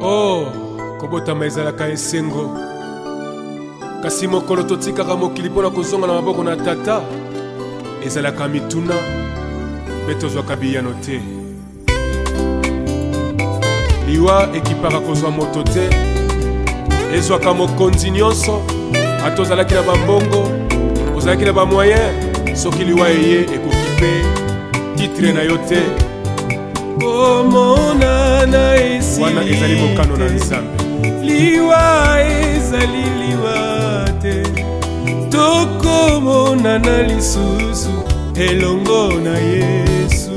Oh, kobotama ezalaka esengo. Kasi mokolo totikaka mokili mpona kozonga na maboko na tata ezalaka mituna mpe tozwaka biyano te. Liwa ekipaka kozwa moto te, ezwaka mokonzi nyonso. Ata ozalaki na bambongo, ozalaki na bamoyen, soki liwa eye ekoki mpe titre na yo te. Komonana esi wana ezali mokano na Nzambe. Liwa ezali liwa te, tokomonana lisusu elongo na Yesu.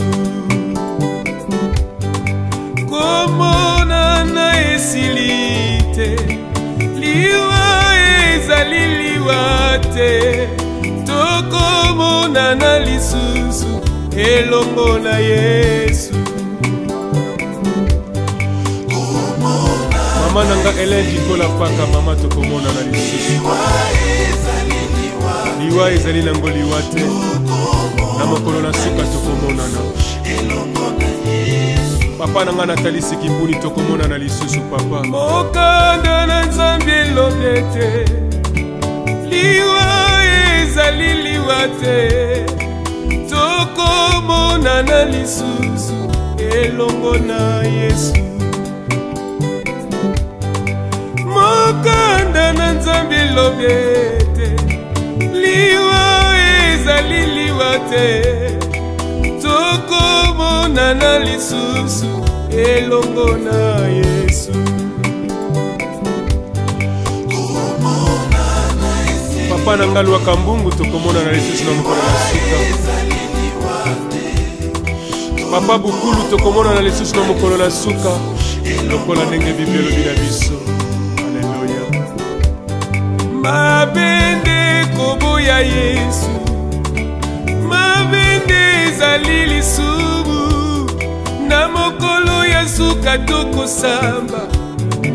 Komonana esili te, liwa ezali liwa te, tokomonana lisusu elongo na Yesu. Mama nanga elenji kola paka mama tokomona na lisusu. Liwa ezali nango liwa te, na mokolo na suka tokomona na papa nanga natalisi kibuni tokomona na lisusu papa. Mokanda na Nzambe elobi te, liwa ezali liwa te, tokomona na lisusu elongo na Yesu. Mokanda na Nzambe elobi te, liwa ezali liwa te, tokomona na lisusu elongo na Yesu. Papa nanga lwaka mbungu tokomona na lisusu na mokolo na suka. Papa bukulu tokomona na lisusu na mokolo na suka, lokola ndenge Biblia elobi na biso. Mabende koboya Yesu, mabende ezali lisumu, na mokolo ya suka tokosamba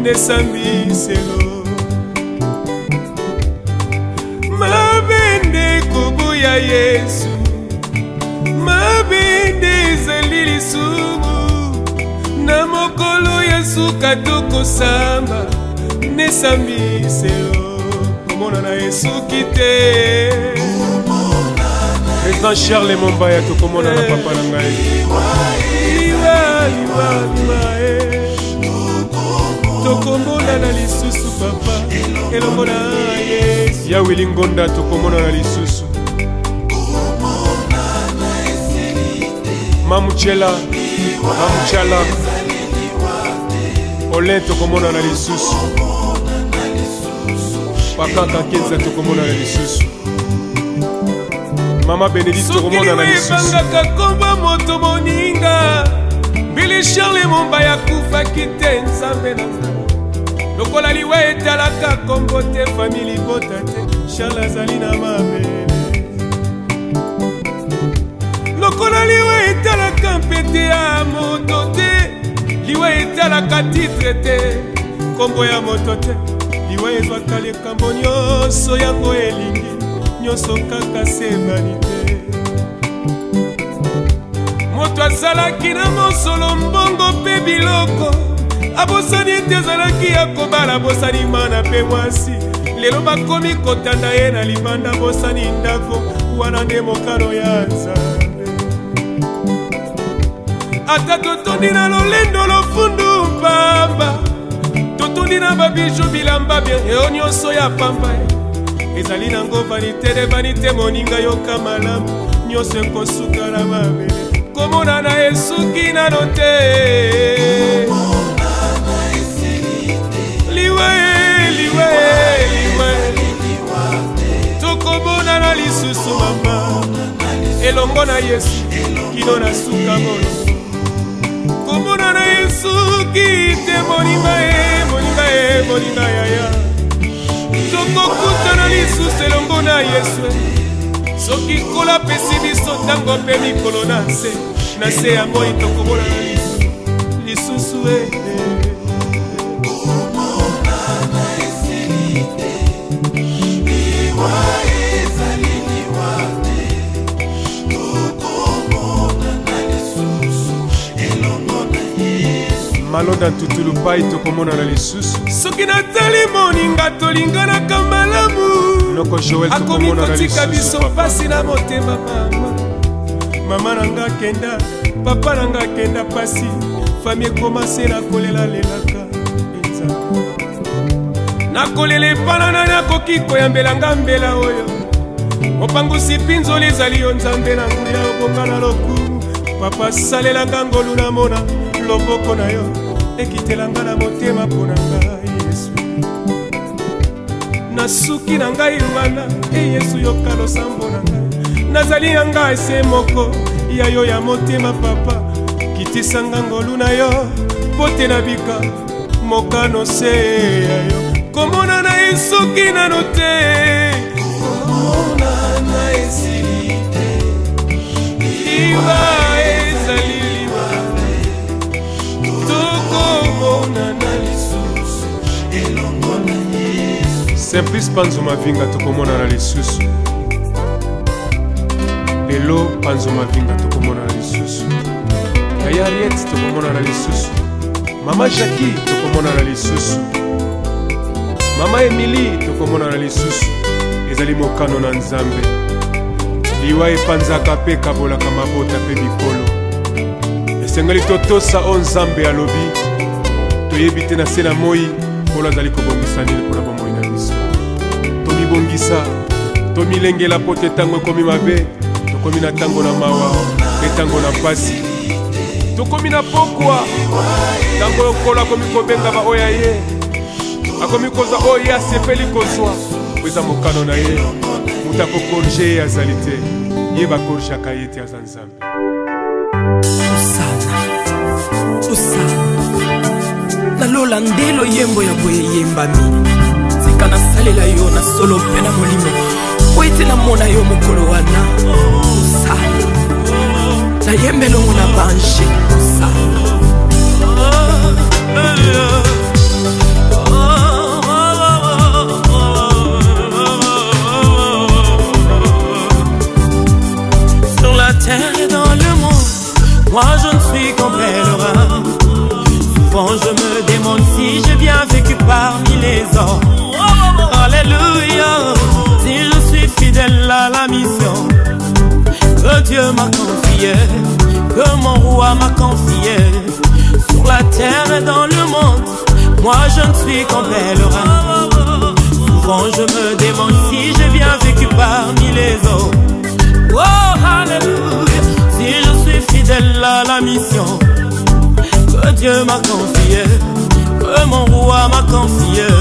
nesambiselo. Mabende koboya Yesu, mabende ezali lisumu, na mokolo ya suka tokosamba nesambiselo. Komonana Yesu kite, Président Charles Mombaya tokomona na papa na ngai. Liwa tokomona na lisusu papa elongo na Yesu. Ya Willy Ngonda tokomona na lisusu. Mamuchela Olin tokomona na lisusu. Pakaka Kenza tokomona na lisusu. Mama Benedicte tokomona na lisusu. Soki liwa komba moto moninga, Billy Charles Mombaya kufaki te Nzambe na nga. Lokola liwa etalaka kombo te famili bota te, Charles azali na mabele. Lokola liwa etalaka mpete ya moto te, liwa etalaka titre te, kombo ya moto te. Liwa ezwaka likambo nyonso yango elingi, nyonso kaka se vanite. Moto azalaki na mosolo mbongo mpe biloko, abosani ete azalaki ya kobala bosani mana mpe mwasi. Lelo bakomi kotanda ye na libanda bosani ndako, wana nde mokano ya Nzambe. Ata totondi na lolendo lofundu mpamba, totondi na babiju bilamba bien eo nyonso ya pamba, ezali nango vanite de vanite moninga yoka malamu, nyonso ekosuka na mabele. Komona na esuki nano te, liwa tokomona na lisusu mama elongo na Yesu kino na suka molongo. Komona na Yesu kite moninga yaya, tokokutana lisusu elongo na Yesu. Soki kola pesi biso tango mpe mikolo na se ya moi tokomona na lisusu malonda ntutulu pai tokomonana lisusu soki natali moninga tolinganaka malamu noko Joel akomi tokomonana kotika biso lisusu mpasi na motema mama nanga kenda papa nanga kenda pasi fami ekomase nakolelalelaka nakolela epana nani akoki koyambelanga mbela oyo mopangusi mpinzoli ezali yo nzambe na nguya obonga na lokumu papa salelanga ngolu namona loboko na yo ekitelanga na motema mpo na ngai yesu na suki na ngai wana yesu yoka losambo na ngai nazali ya ngai se moko ya yo ya motema papa kitisanga ngolu na yo mpo te nabika mokano se ya yo komona na esoki nano te komona na esili te liba ezali libabe tokomona na lisusu elongo na yesu Simplice Panzo Mavinga tokomona na lisusu Lelo Panzo Mavinga tokomona na lisusu Yaya Ariette tokomona na lisusu Mama Jackie tokomona na lisusu Mama Emily tokomona na lisusu ezali mokano na nzambe liwa epanzaka mpe kabolaka mabota mpe bikolo esengeli totosa o nzambe alobi toyebi te na se na moi polo azali kobongisa nini mpona bomoi na biso tomibongisa tomilengela po te ntango ekomi mabe tokomi na ntango na mawa mpe ntango na pasi tokomi na pokwa ntango okolo akomi kobenga baoya ye akomi kozwa oyo ye asepeli kozwa po eza mokano na ye moto akokorge ye azali te ye bakorgaka ye te aza nzambe osana nalola ndelo yembo ya boye eyembami seka nasalela yo na solo mpe na molimo po ete namona yo mokolo wana osana nayembelongo na bange osana terre et dans le monde, moi je ne suis qu'un pèlerin. Souvent je me demande si j'ai bien vécu parmi les hommes. Alléluia, si je suis fidèle à la mission que Dieu m'a confiée, que mon roi m'a confiée. Sur la terre et dans le monde, moi je ne suis qu'un pèlerin. Souvent je me demande si j'ai bien vécu parmi les hommes. Oh, alléluia, si je suis fidèle à la mission que Dieu m'a confiée, que mon roi m'a confiée.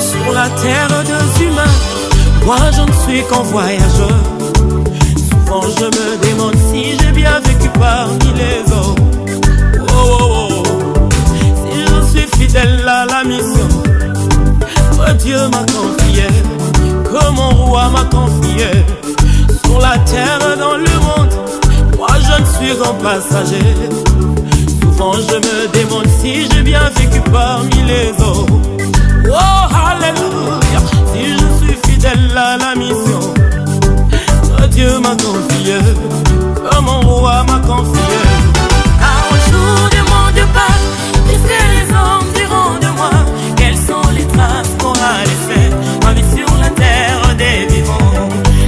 Sur la terre des humains, moi je ne suis qu'un voyageur. Souvent je me demande si j'ai bien vécu parmi les hommes. Si je suis fidèle à la mission que Dieu m'a confiée, que mon roi m'a confiée. Sur la terre, dans le monde, moi je ne suis qu'un passager. Souvent je me demande si j'ai bien vécu parmi les hommes. Oh alléluia, si je suis fidèle à la mission que Dieu m'a confiée, que mon roi m'a confiée. Qu'est-ce que les hommes diront de moi? Quelles sont les traces qu'aura laissées ma vie sur la terre des vivants?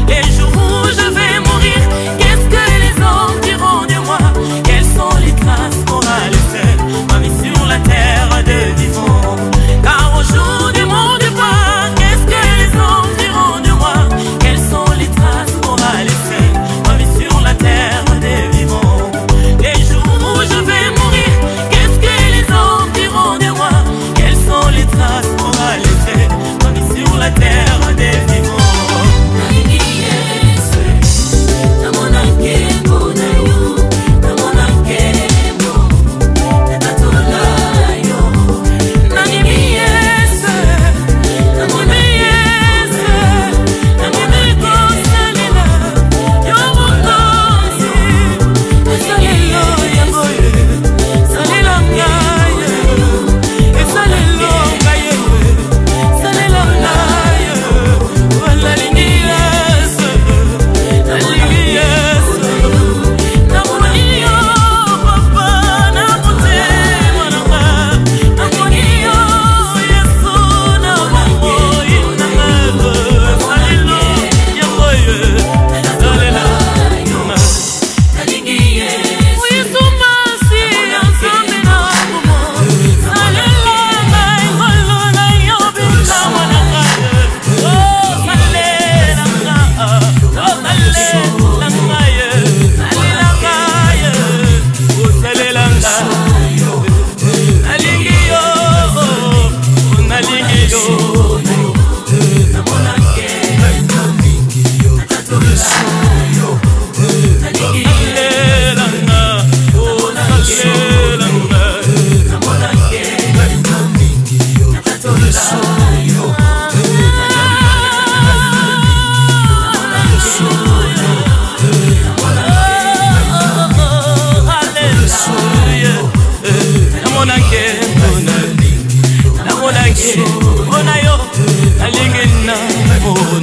Les jours où je vais mourir, qu'est-ce que les hommes diront de moi? Quelles sont les traces qu'aura laissées ma vie sur la terre des vivants? Car au jour de mon départ, qu'est-ce que les hommes diront de moi?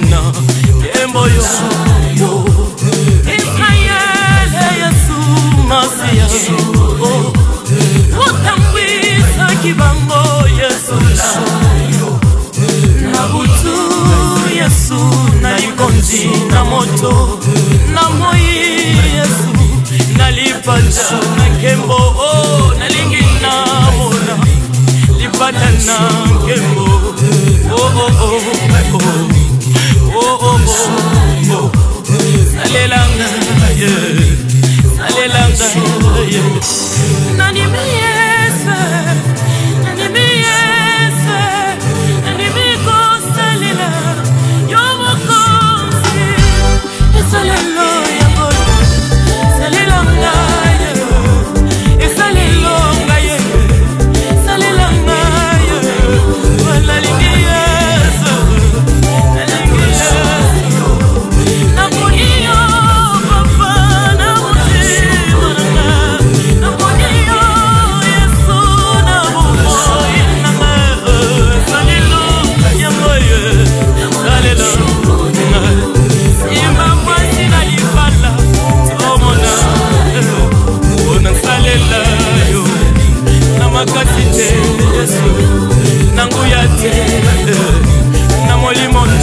namona yembo yo Israel Yesu Masia Utambwisa kibango Yesu na butu Yesu na ikonzi na moto na moi Yesu na lipata na kembo na lingina mona lipata na kembo salelanga salelanga nani miyese nani miko salela yomokozi esalelo yango salelanga esalelo ngaye salelanga wala lingiyese makatite Yesu nangu yate na molimo na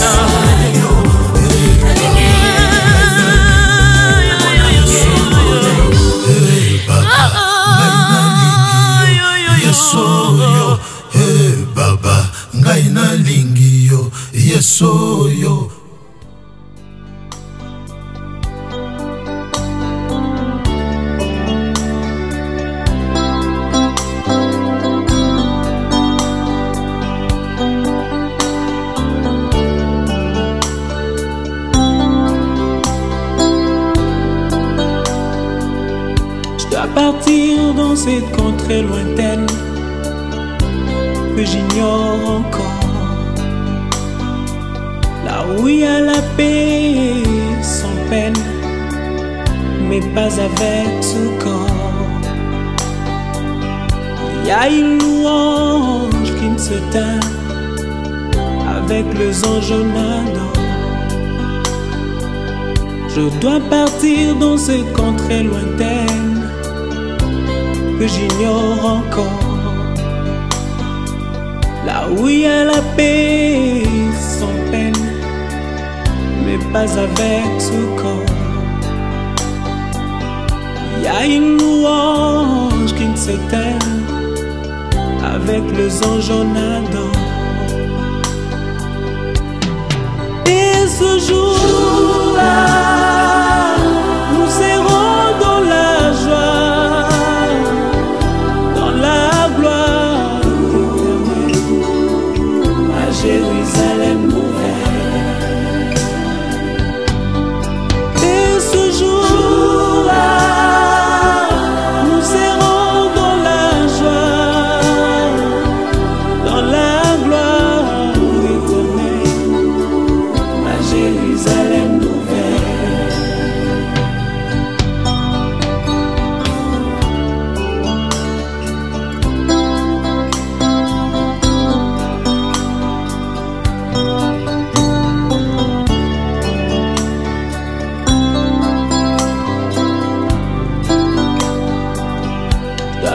Yesu yo baba ngai na lingi yo Yesu yo Partir dans cette contrée lointaine que j'ignore encore, là où il y a la paix sans peine, mais pas avec ce corps. Il y a une louange qui ne se teint avec les anges nadants. Je dois partir dans cette contrée lointaine que j'ignore encore, là où il y a la paix sans peine, mais pas avec ce corps. Il y a une louange qui ne s'éteint avec les anges en Adam. Et ce jour-là, nous serons dans la joie, Jérusalem nouvelle. Et ce jour-là, nous serons dans la joie, dans la gloire éternelle, à Jérusalem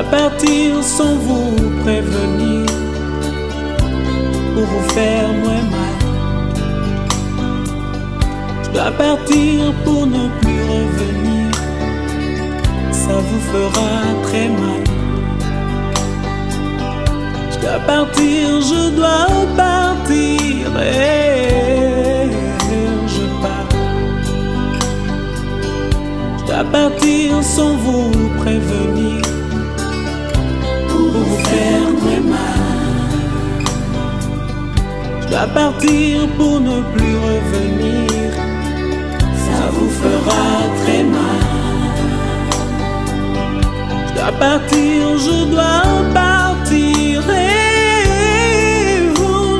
partir sans vous prévenir pour vous faire moins mal. Je dois partir pour ne plus revenir, ça vous fera très mal. Je dois partir, je dois partir et je pars. Je dois partir sans vous prévenir pour vous faire très mal. Je dois partir pour ne plus revenir, ça vous fera très mal. Je dois partir, je dois partir et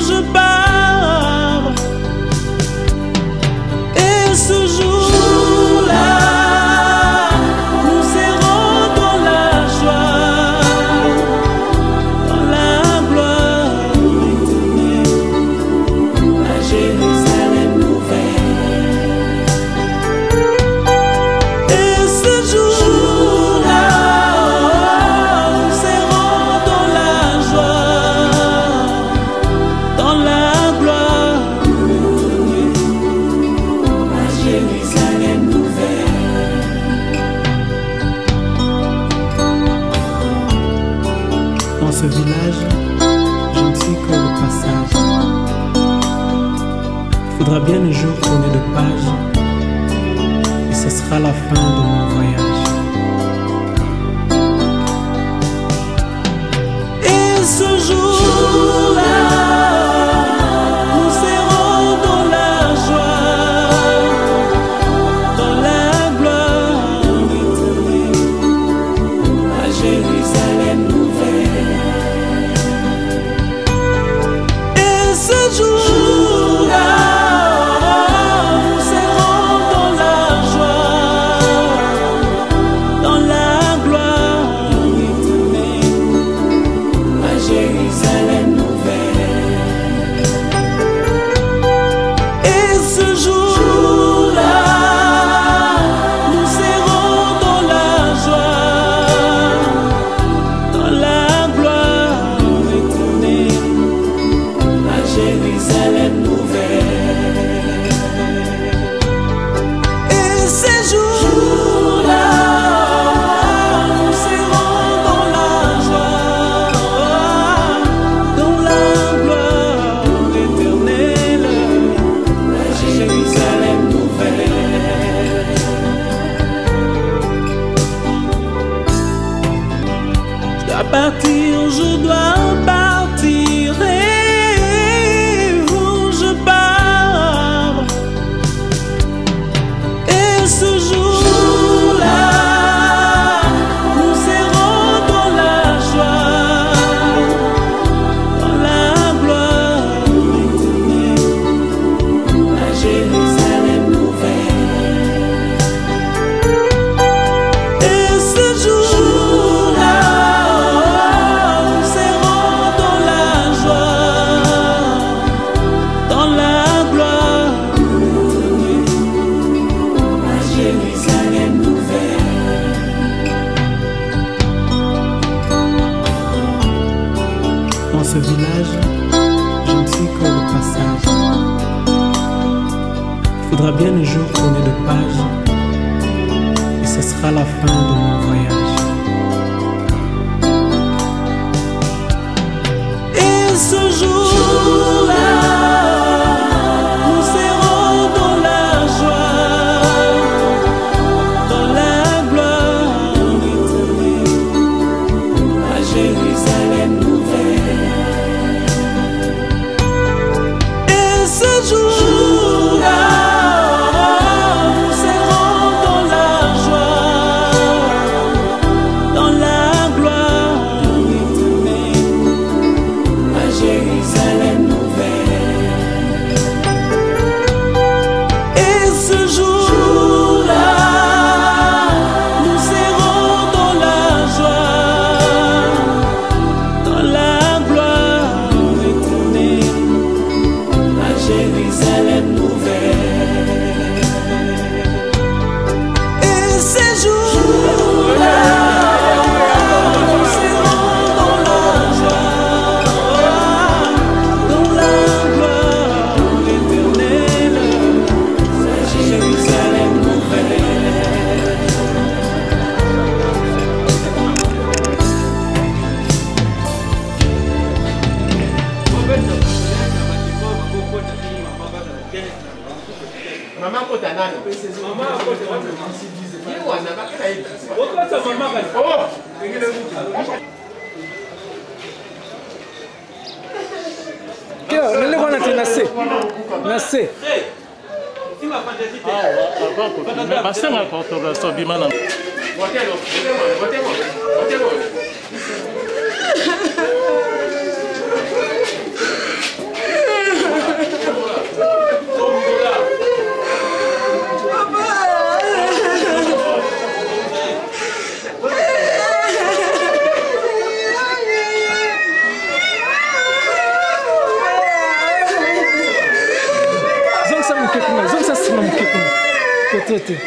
je pars. Et ce jour-là, Jérusalem. passage. Il faudra bien un jour tourner de page, et ce sera la fin de mon voyage. Et ce jour-là, nous serons dans la joie, dans la gloire éternelle, à Jérusalem nouvelle. Et ce jour-là, nous serons dans la joie, dans la gloire éternelle, à Jérusalem nouvelle. Et ce jour-là, nous serons dans la joie, dans la gloire éternelle, à Jérusalem nouvelle. Et ces jours-là, nous serons dans la joie, dans la gloire éternelle, à Jérusalem nouvelle. Je dois partir, je dois partir, et où je pars. Et ce jour-là, nous serons dans la joie, dans la gloire éternelle, à Jérusalem nouvelle. Et ce jour-là, nous serons dans la joie, dans la gloire éternelle, à Jérusalem nouvelle. Dans ce village, je ne suis que de passage. Il faudra bien un jour tourner de page, et ce sera la fin de mon voyage. Et ce jour-là, nous serons dans la joie, dans la gloire éternelle, à Jérusalem nouvelle. Et ce jour-là, nous serons dans la joie, dans la gloire éternelle, à Jérusalem nouvelle. Et ce jour-là, nous serons dans la joie, dans la gloire éternelle, à Jérusalem nouvelle. Et ces jours-là, nous serons dans la joie, dans la gloire éternelle, à Jérusalem nouvelle. Maman kota nani? Maman kota nani? Wana bakena hivi. Okota mama kani? Oh, ngine mtu. Kio, nile kwa na se. Na se. Basenga autographe bimana. Botelo, botelo, botelo. Zonsa sima mkekuna. Kotote.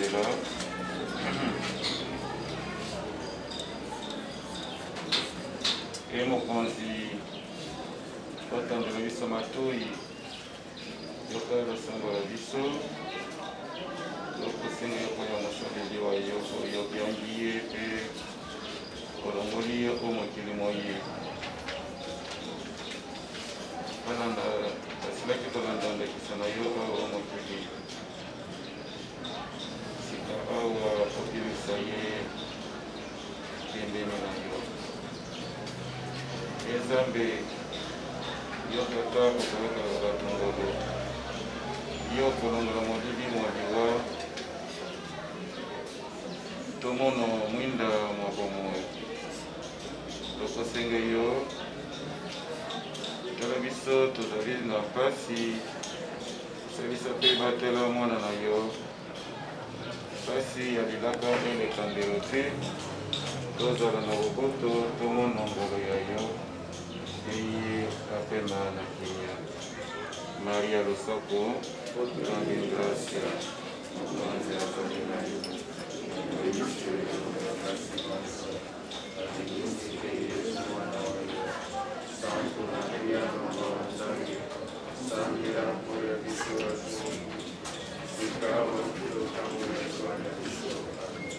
Mandela. Et mokonzi batandela biso matoi yokala sangola biso yokosenga yokoya mosoleli wa yobyangi ye mpe olongoli ye o mokili moye asilaki kolanda ndakisa na yo awa mokili sika awa okilisa ye pembeni na yo ezambe yo tata okolokala tongolo yo kolongola molili mwaliwa tomono mwinda mwabomo tokosenga yo tala biso tozali na pasi salisa mpe batela mwana na yo pasi ya lilaka eleka ndelo te tozala na boboto tomona ngolo ya yo eye apema na kinya Maria Losako grande gracia manze azali na yo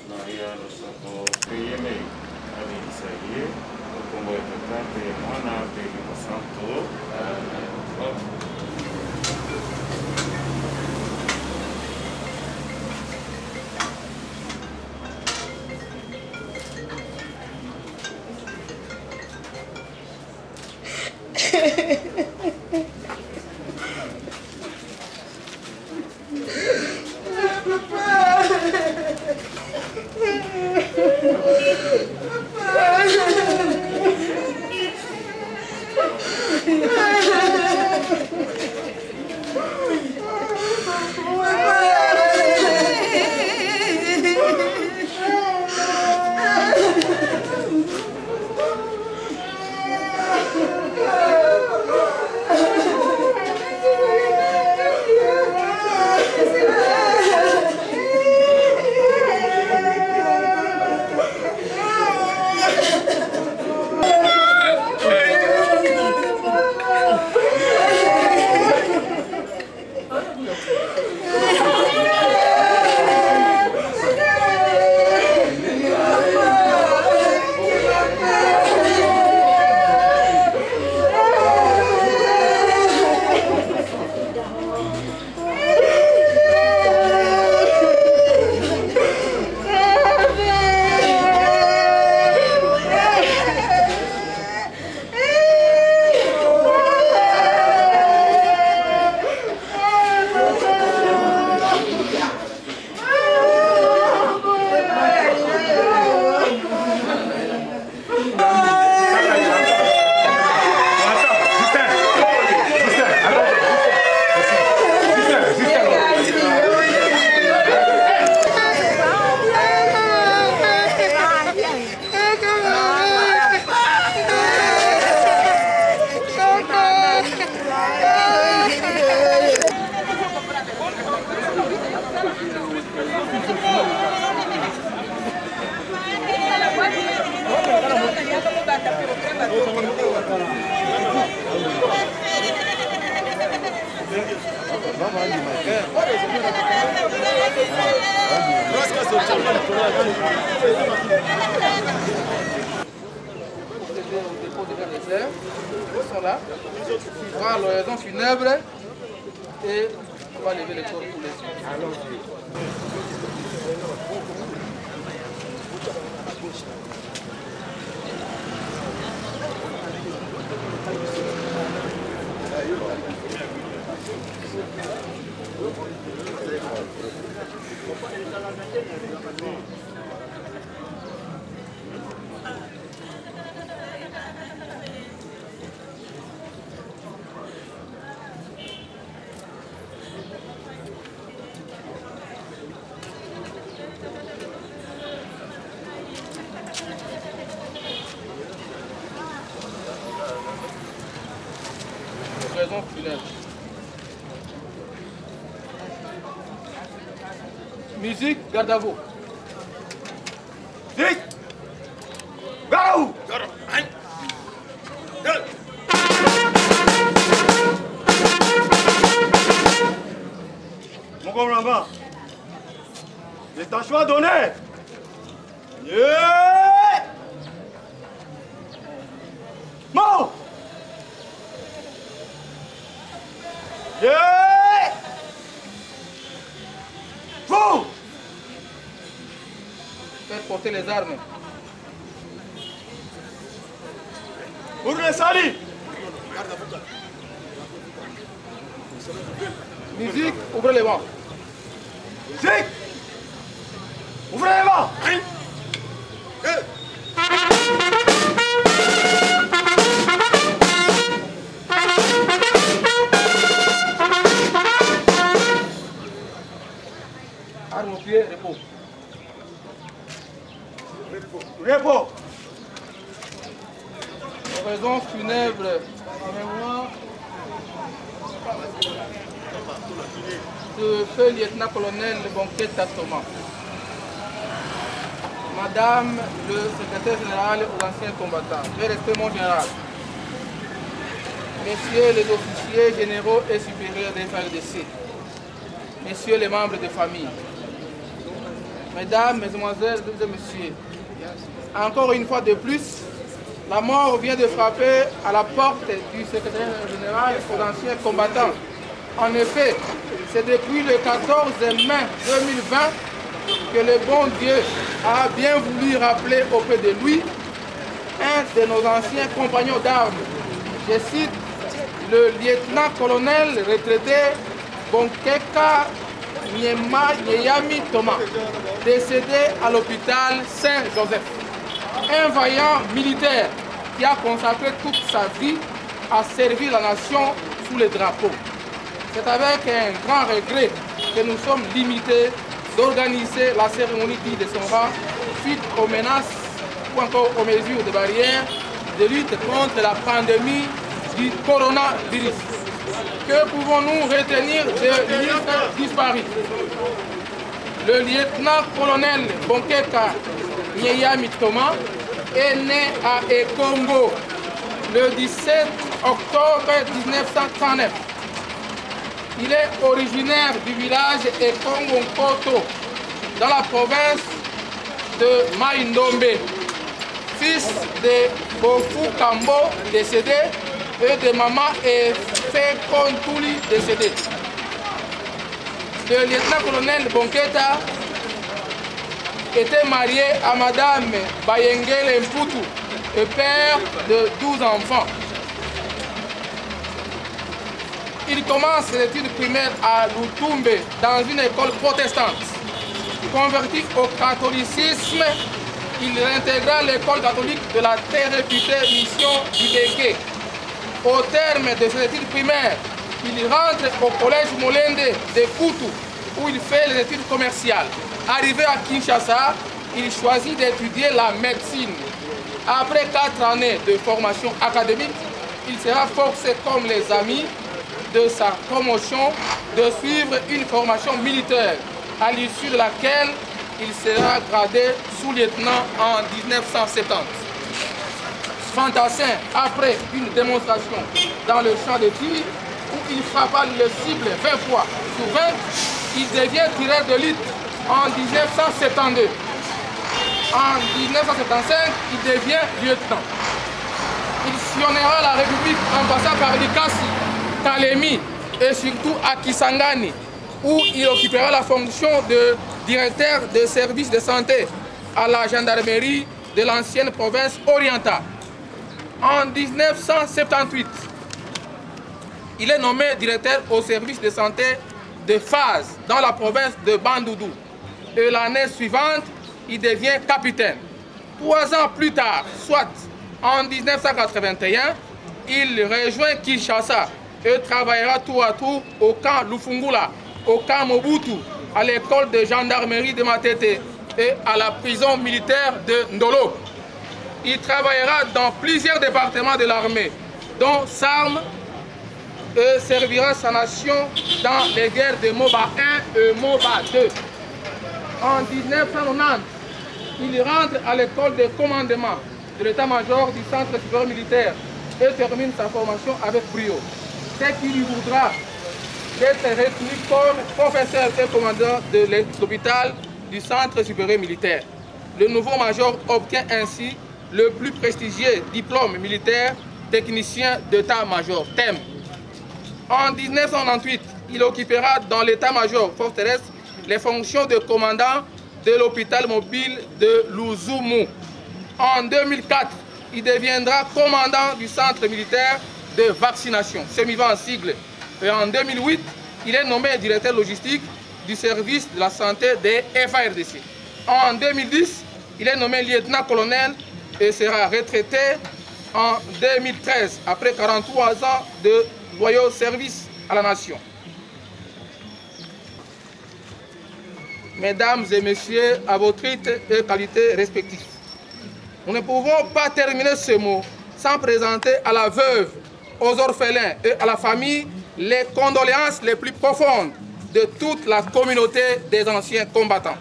Maria Losako peyeme alisaye okombo ya tata mpe ya mwana mpe ya santo Ils sont là. Voilà l'oraison funèbre et on va lever les corps pour les soins. Raison funèbre. Musique, garde à vous. Vite! Garde à vous! Mon commandant, détachement donné. Yeah! Mort! Yeah! Vous! Faites porter les armes. Pour les salis! Musique, ouvrez les bancs. Musique! Ouvrez les bancs! Armes au pied, repos. Repos! Oraison funèbre en mémoire de feu lieutenant-colonel Bonqueta Thomas. Madame le secrétaire général aux anciens combattants, très respect mon général. Messieurs les officiers généraux et supérieurs des FARDC, messieurs les membres de famille, mesdames, mesdemoiselles et messieurs, encore une fois de plus, la mort vient de frapper à la porte du secrétaire général aux anciens combattants. En effet, c'est depuis le 14 mai 2020 que le bon Dieu a bien voulu rappeler auprès de lui un de nos anciens compagnons d'armes. Je cite le lieutenant-colonel retraité Bonkeka Nyeyami Thomas, décédé à l'hôpital Saint-Joseph. Un vaillant militaire qui a consacré toute sa vie à servir la nation sous les drapeaux. C'est avec un grand regret que nous sommes limités d'organiser la cérémonie de son rang suite aux menaces ou encore aux mesures de barrière de lutte contre la pandémie du coronavirus. Que pouvons-nous retenir de l'illustre disparu? Le lieutenant-colonel Bonkeka Nyeyami Thomas est né à Ekongo le 17 octobre 1939. Il est originaire du village Ekongo-Nkoto, dans la province de Mai-Ndombe, fils de Bofu Kambo, décédé, et de Maman Efekontuli, décédé. Le lieutenant-colonel Bonketa était marié à Madame Bayengele Mputu et père de 12 enfants. Il commence ses études primaires à Lutumbe dans une école protestante. Converti au catholicisme, il réintégra l'école catholique de la très réputée mission du Bégué. Au terme de ses études primaires, il rentre au collège Molende de Koutou, où il fait les études commerciales. Arrivé à Kinshasa, il choisit d'étudier la médecine. Après 4 années de formation académique, il sera forcé, comme les amis de sa promotion, de suivre une formation militaire, à l'issue de laquelle il sera gradé sous-lieutenant en 1970. Fantassin, après une démonstration dans le champ de tir, où il frappa le cible 20 fois sur 20, il devient tireur de lutte en 1972. En 1975, il devient lieutenant. Il sillonnera la République en passant par Likasi, Kalemi et surtout à Kisangani, où il occupera la fonction de directeur de service de santé à la gendarmerie de l'ancienne province orientale. En 1978, il est nommé directeur au service de santé de Faz dans la province de Bandundu. Et l'année suivante, il devient capitaine. 3 ans plus tard, soit en 1981, il rejoint Kinshasa et travaillera tour à tour au camp Lufungula, au camp Mobutu, à l'école de gendarmerie de Matete et à la prison militaire de Ndolo. Il travaillera dans plusieurs départements de l'armée, dont SARM, et servira sa nation dans les guerres de MOBA 1 et MOBA 2. En 1990, il rentre à l'école de commandement de l'état-major du centre supérieur militaire et termine sa formation avec brio. C'est qu'il lui voudra d'être retenu comme professeur et commandant de l'hôpital du centre supérieur militaire. Le nouveau major obtient ainsi le plus prestigieux diplôme militaire technicien d'état-major, TEM. En 1998, il occupera dans l'état-major force terrestre les fonctions de commandant de l'hôpital mobile de Luzumu. En 2004, il deviendra commandant du centre militaire de vaccination, semi-vent en sigle. Et en 2008, il est nommé directeur logistique du service de la santé des FARDC. En 2010, il est nommé lieutenant-colonel et sera retraité en 2013, après 43 ans de loyaux services à la nation. Mesdames et messieurs, à vos titres et qualités respectifs, nous ne pouvons pas terminer ce mot sans présenter à la veuve, aux orphelins et à la famille les condoléances les plus profondes de toute la communauté des anciens combattants.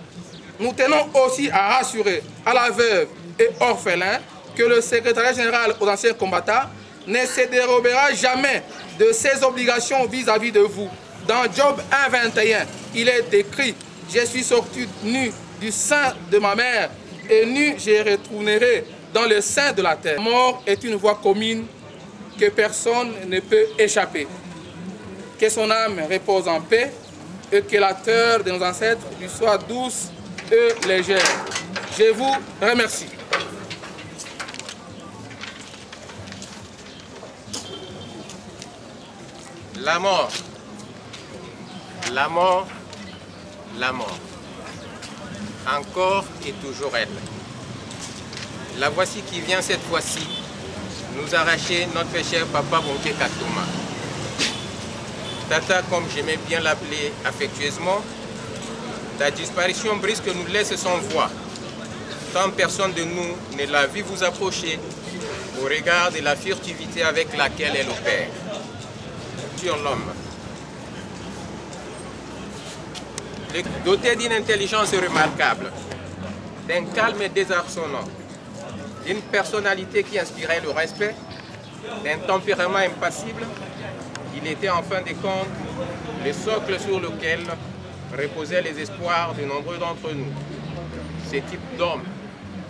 Nous tenons aussi à rassurer à la veuve et orphelins que le secrétariat général aux anciens combattants ne se dérobera jamais de ses obligations vis-à-vis de vous. Dans Job 1:21, il est écrit « Je suis sorti nu du sein de ma mère et nu je retournerai dans le sein de la terre. » La mort est une voie commune que personne ne peut échapper. Que son âme repose en paix et que la terre de nos ancêtres lui soit douce et légère. Je vous remercie. La mort, la mort, la mort. Encore et toujours elle. La voici qui vient cette fois-ci nous arracher notre cher papa Bonké Katouma. Tata, comme j'aimais bien l'appeler affectueusement, ta disparition brusque nous laisse sans voix. Tant personne de nous ne l'a vu vous approcher au regard de la furtivité avec laquelle elle opère. Sur l'homme. Doté d'une intelligence remarquable, d'un calme désarçonnant, d'une personnalité qui inspirait le respect, d'un tempérament impassible, il était en fin de compte le socle sur lequel reposaient les espoirs de nombreux d'entre nous. Ce type d'homme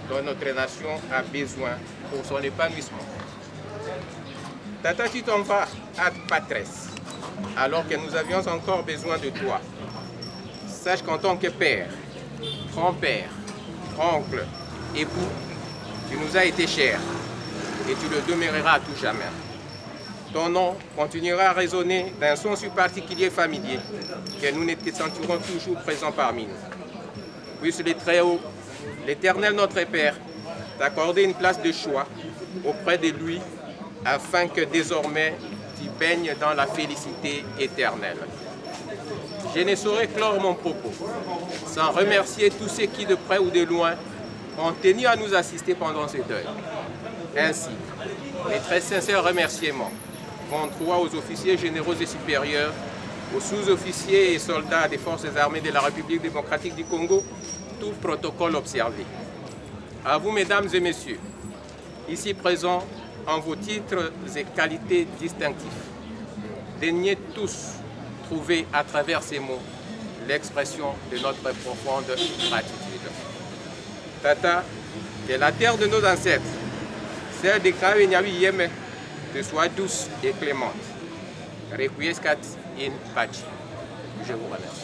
dont notre nation a besoin pour son épanouissement. Tata, tu t'en vas ad patres, alors que nous avions encore besoin de toi. Sache qu'en tant que père, grand-père, oncle, époux, tu nous as été cher et tu le demeureras à tout jamais. Ton nom continuera à résonner d'un son si particulier familier que nous nous sentirons toujours présents parmi nous. Puisse le Très-Haut, l'Éternel notre Père, t'accorder une place de choix auprès de lui afin que désormais tu baignes dans la félicité éternelle. Je ne saurais clore mon propos sans remercier tous ceux qui, de près ou de loin, ont tenu à nous assister pendant ce deuil. Ainsi, mes très sincères remerciements vont droit aux officiers généraux et supérieurs, aux sous-officiers et soldats des forces armées de la République démocratique du Congo, tout protocole observé. À vous, mesdames et messieurs, ici présents, en vos titres et qualités distinctifs, daignez tous trouver à travers ces mots l'expression de notre profonde gratitude. Tata, que la terre de nos ancêtres, celle des Kravenyawi Yeme, te soit douce et clémente. Requiescat in pace. Je vous remercie.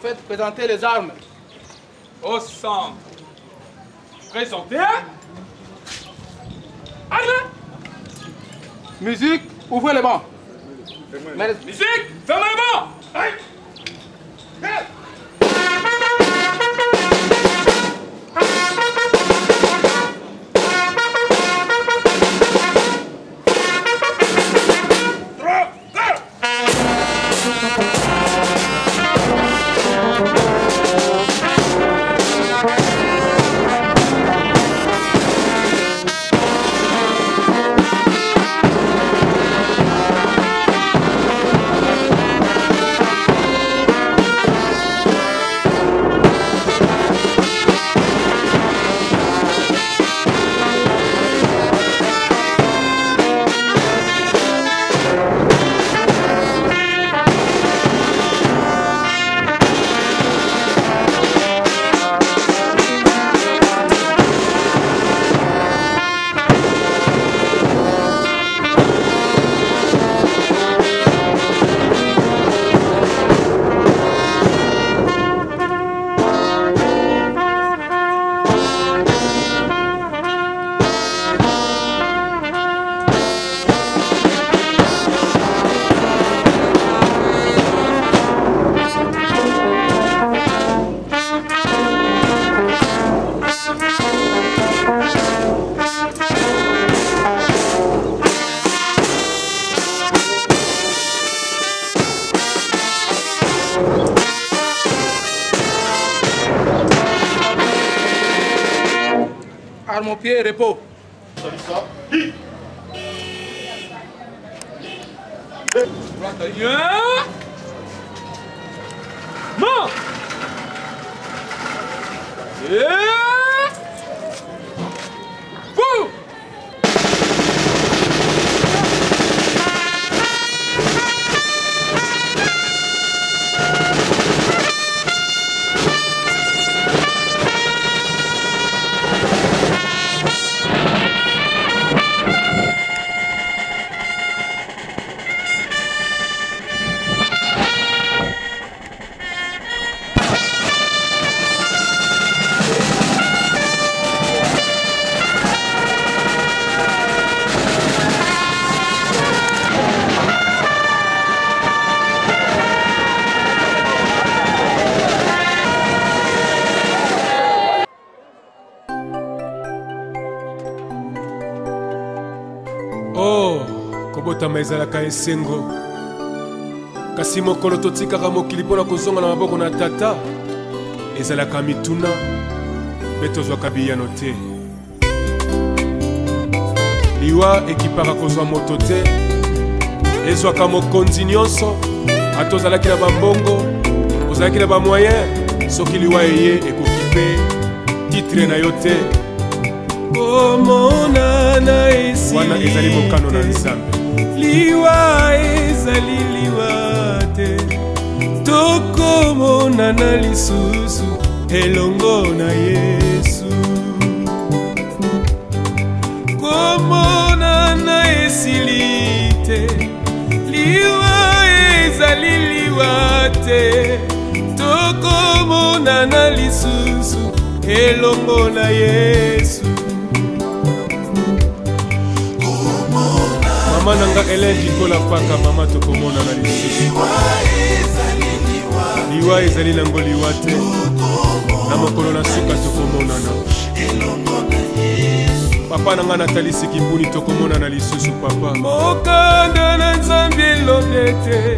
Faites présenter les armes. Au centre. Présentez. Musique, ouvrez les bancs. Musique, fermez les bancs. Aïe. Arme au pied, repos. Mort. Fou. Oh, kobotama ezalaka esengo kasi mokolo totikaka mokili mpona kozonga na maboko na tata ezalaka mituna mpe tozwaka biyano te liwa ekipaka kozwa moto te ezwaka mokonzi nyonso ata ozalaki na bambongo ozalaki na bamoyen soki liwa eye ekoki mpe titre na yo te komonana esi wana ezali mokano na nzambe liwa ezali liwa te tokomonana lisusu elongo na Yesu komonana esili te liwa ezali liwa te tokomonana lisusu elongo na Yesu mama nanga elengi kola paka mama tokomona na lisusu liwa ezali nango liwa te na mokolo na suka tokomonana papa nanga natalisi kimbuni tokomona na lisusu papa mokanda na nzambe elobi te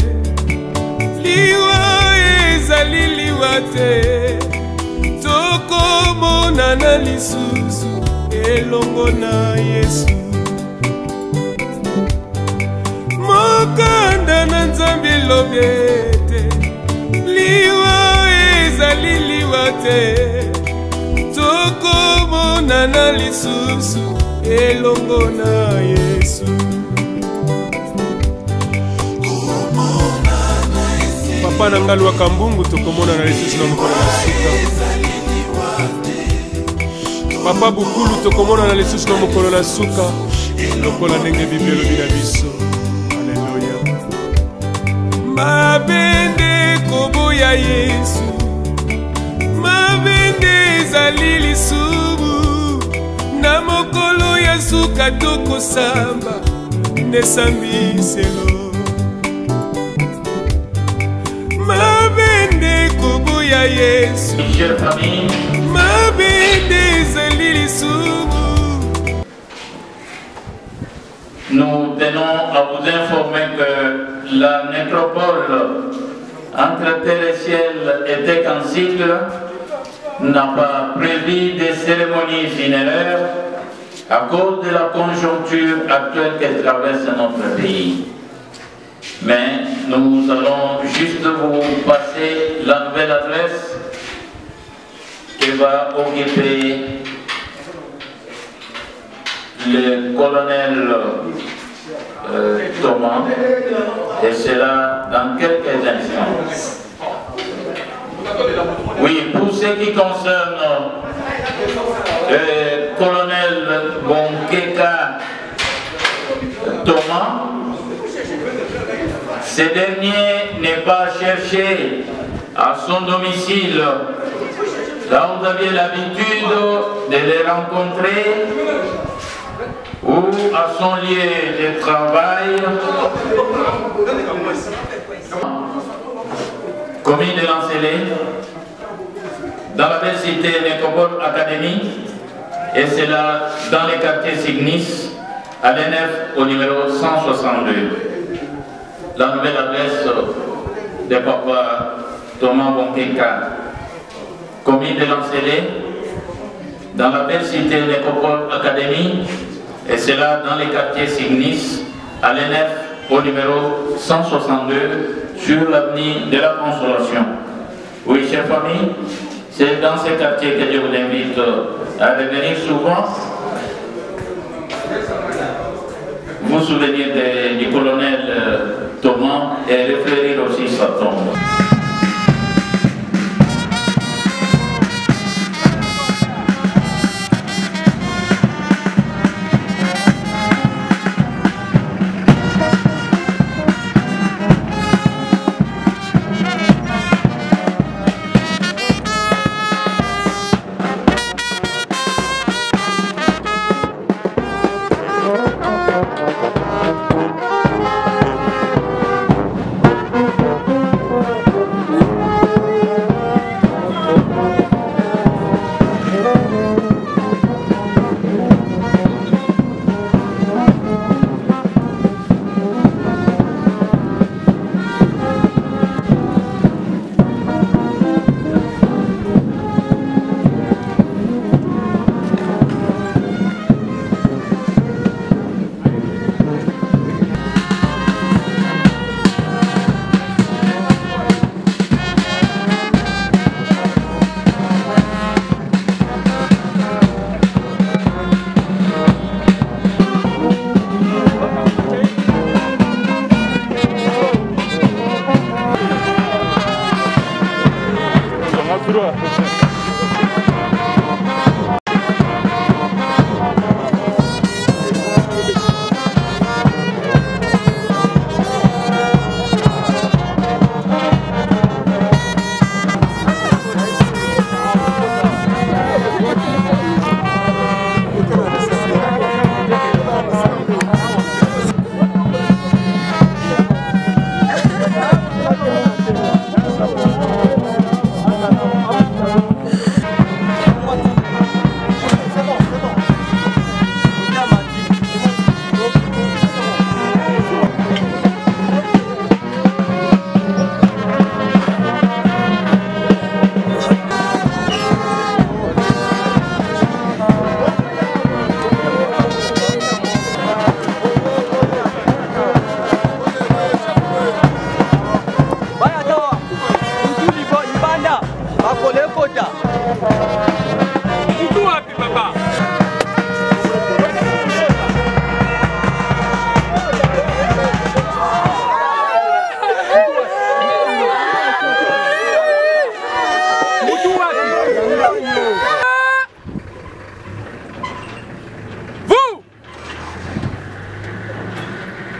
liwa ezali liwa te tokomonana lisusu elongo na Yesu mokanda na nzambe elobi te liwa ezali liwa te tokomonana lisusu elongo na Yesu papa nanga lwaka mbungu tokomona na lisusu na mokolo na suka papa bukulu tokomona na lisusu na mokolo na suka lokola ndenge Biblia elobi na biso mabende koboya Yesu mabende ezali lisumu na mokolo ya suka tokosamba nesambiselo mabende koboya Yesu mabende ezali lisumu. Nous tenons à vous informer que la nécropole entre terre et ciel était qu'un cycle, n'a pas prévu des cérémonies funéraires à cause de la conjoncture actuelle que traverse notre pays. Mais nous allons juste vous passer la nouvelle adresse qui va occuper le colonel Thomas, et cela dans quelques instants. Oui, pour ce qui concerne le colonel Bonkeka Thomas, ce dernier n'est pas cherché à son domicile, là où vous aviez l'habitude de les rencontrer, ou à son lieu de travail, commune de Lancelé, dans la belle cité Nécropole Académie, et c'est là dans les quartiers Signis, à l'E9 au numéro 162. La nouvelle adresse de papa Thomas Bonkeka, commune de Lancelé, dans la belle cité Nécropole Academy, et cela dans les quartiers Signis, à l'ENF au numéro 162, sur l'avenue de la Consolation. Oui, chers familles, c'est dans ces quartiers que je vous invite à revenir souvent. Vous souvenir du colonel Thomas et réfléchir aussi sa tombe.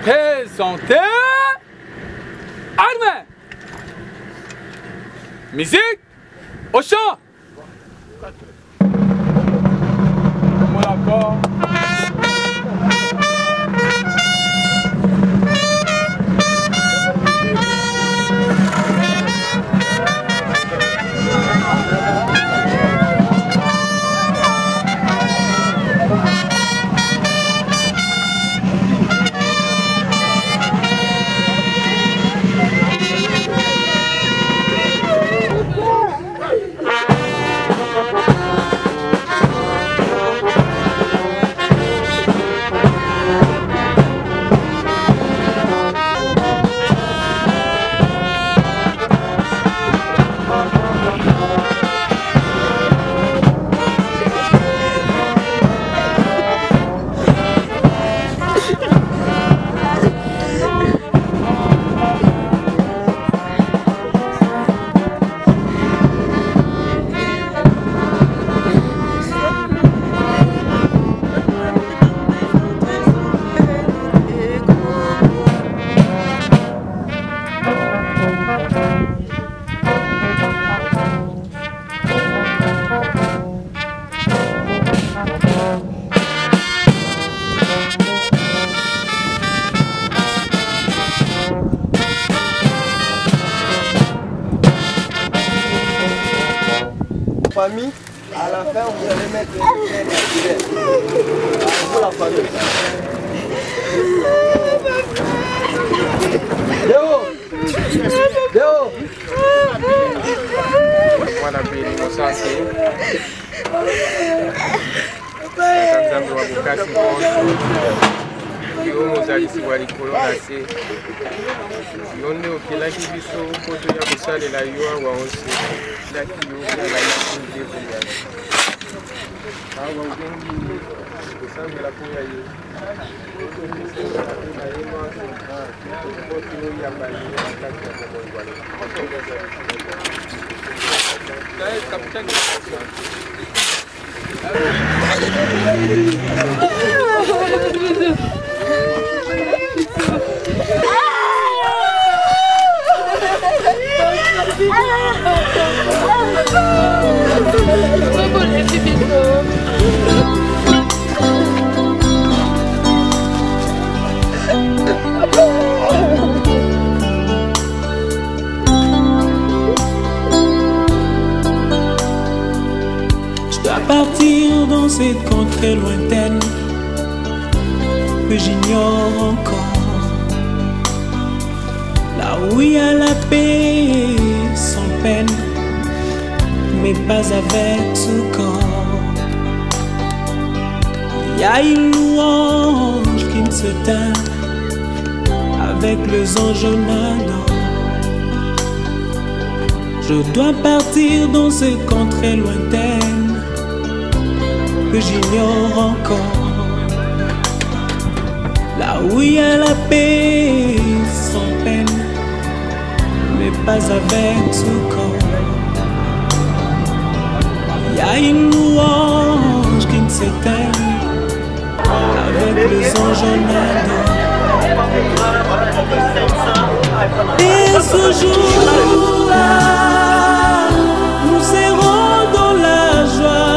Présentez armes. Musique au chant. Famille, à la fin vous allez mettre une crème pour la famille. Déo. Voilà, puis bokasi nyonso yo mozalisi wa likolo na se yo nde okelaki biso poto ya kosalela yo awa oselaki yo olalaki ndebuya awa obengi kosambela mpo ya ye poto ya bali na kati ya bomoi Partir dans cette contrée lointaine que j'ignore encore, là où il y a la paix sans peine, mais pas avec ce corps. Il y a une louange qui ne se teint avec les anges nadants. Je dois partir dans cette contrée lointaine que j'ignore encore, là où il y a la paix sans peine, mais pas avec ce corps. Il y a une louange qui ne s'éteint avec les anges nadants. Et ce jour-là, nous serons dans la joie,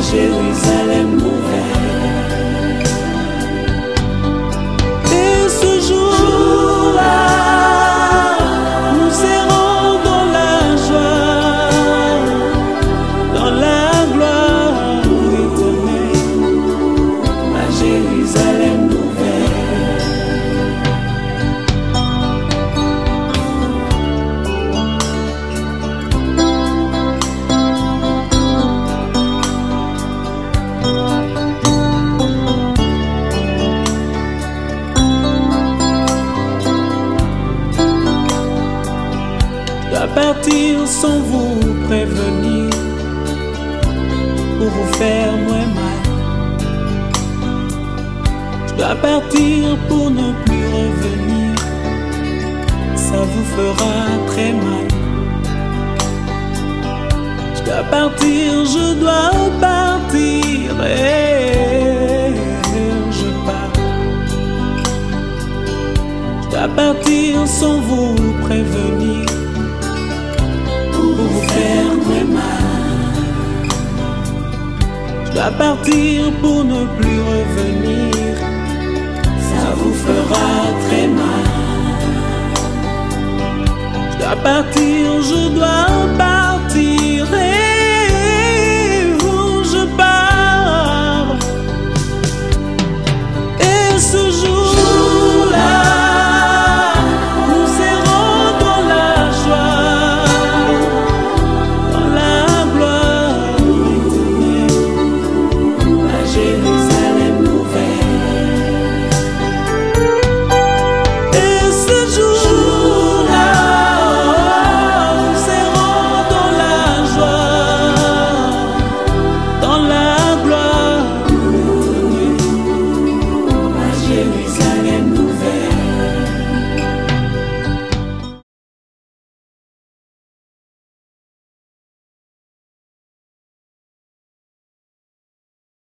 Jérusalem nouvelle. Et ce jour-là, nous serons dans la joie, dans la gloire éternelle, à Jérusalem nouvelle. Partir sans vous prévenir pour vous faire moins mal. Je dois partir pour ne plus revenir, ça vous fera très mal. Je dois partir, je dois partir et je pars. Je dois partir sans vous prévenir pour vous faire très mal. Je dois partir pour ne plus revenir, ça vous fera très mal. Je dois partir, je dois partir.